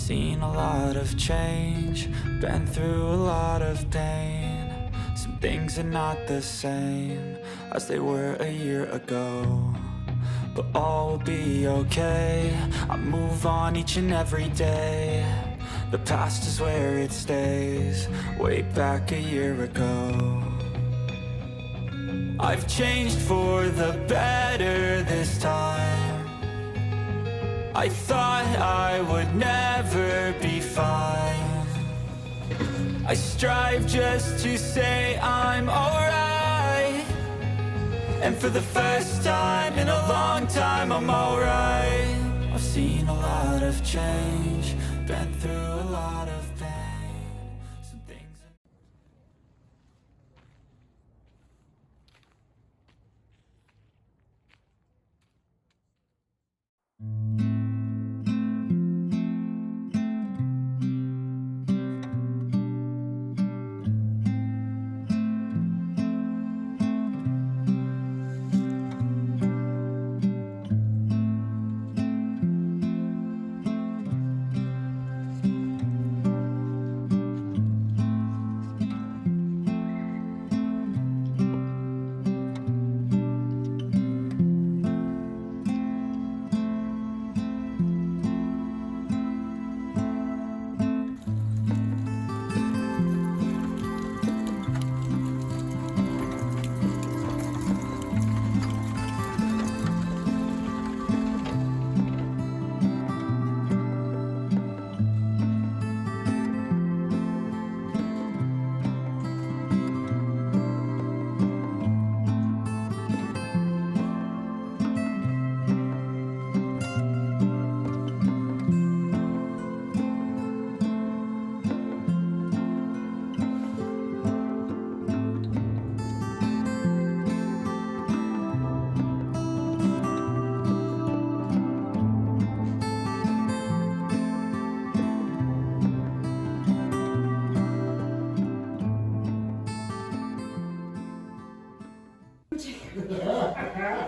seen a lot of change, been through a lot of pain. Some things are not the same as they were a year ago, but all will be okay. I move on each and every day. The past is where it stays, way back a year ago. I've changed for the better this time. I thought I would never be fine. I strive just to say I'm alright, and for the first time in a long time I'm alright. I've seen a lot of change, been through a lot of pain. Some things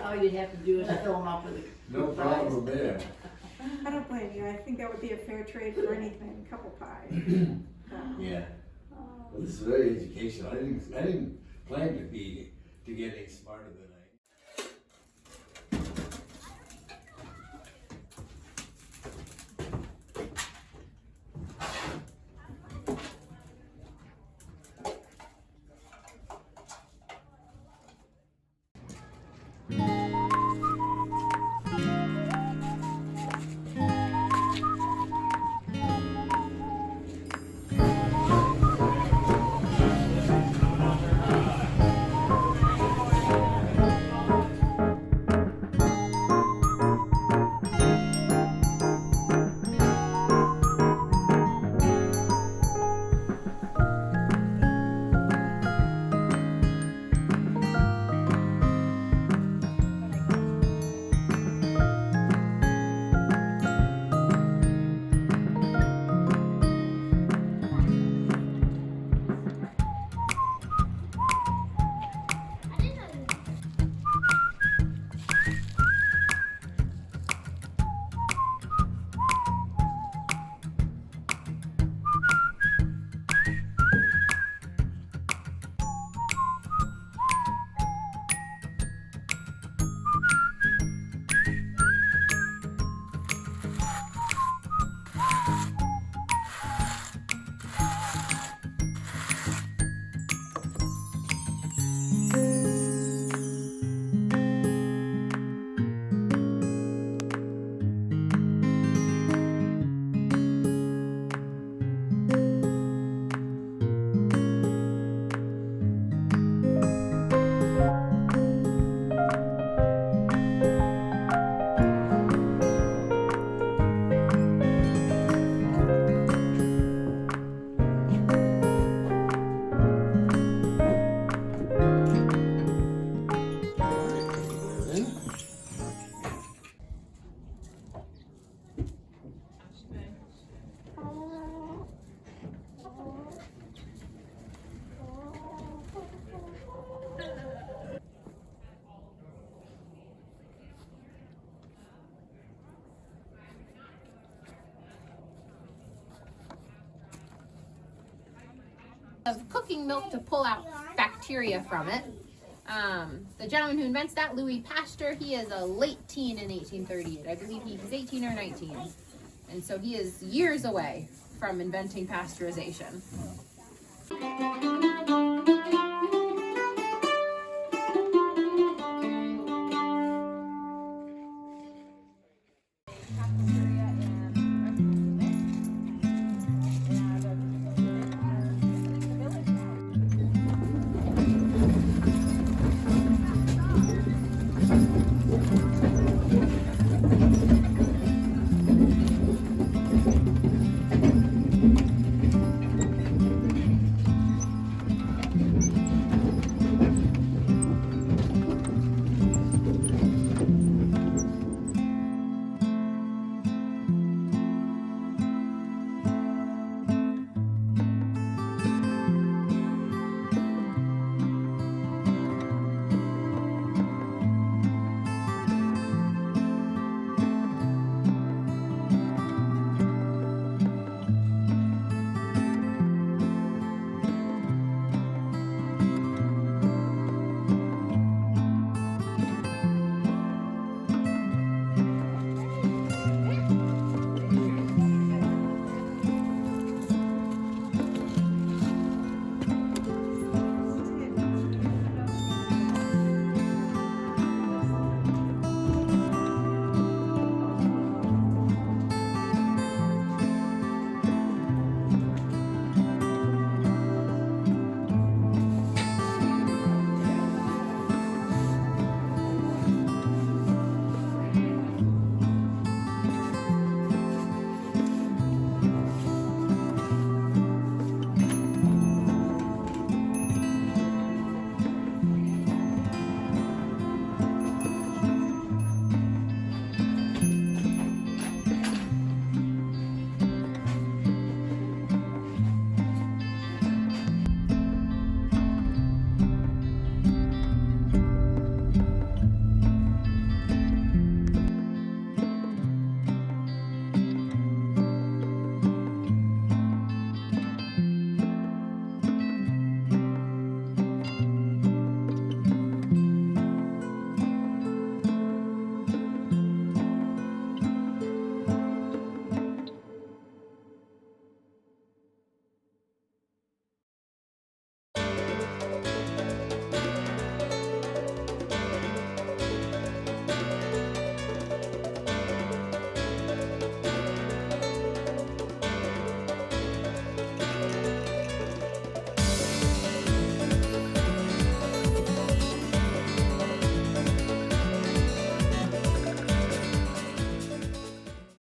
All you'd have to do is fill them up with a No problem there. I don't blame you. I think that would be a fair trade for anything, a couple pies. Yeah. Well, this is very educational. I didn't plan to get any smarter than of cooking milk to pull out bacteria from it. The gentleman who invents that, Louis Pasteur, he is a late teen in 1838. I believe he's 18 or 19. And so he is years away from inventing pasteurization.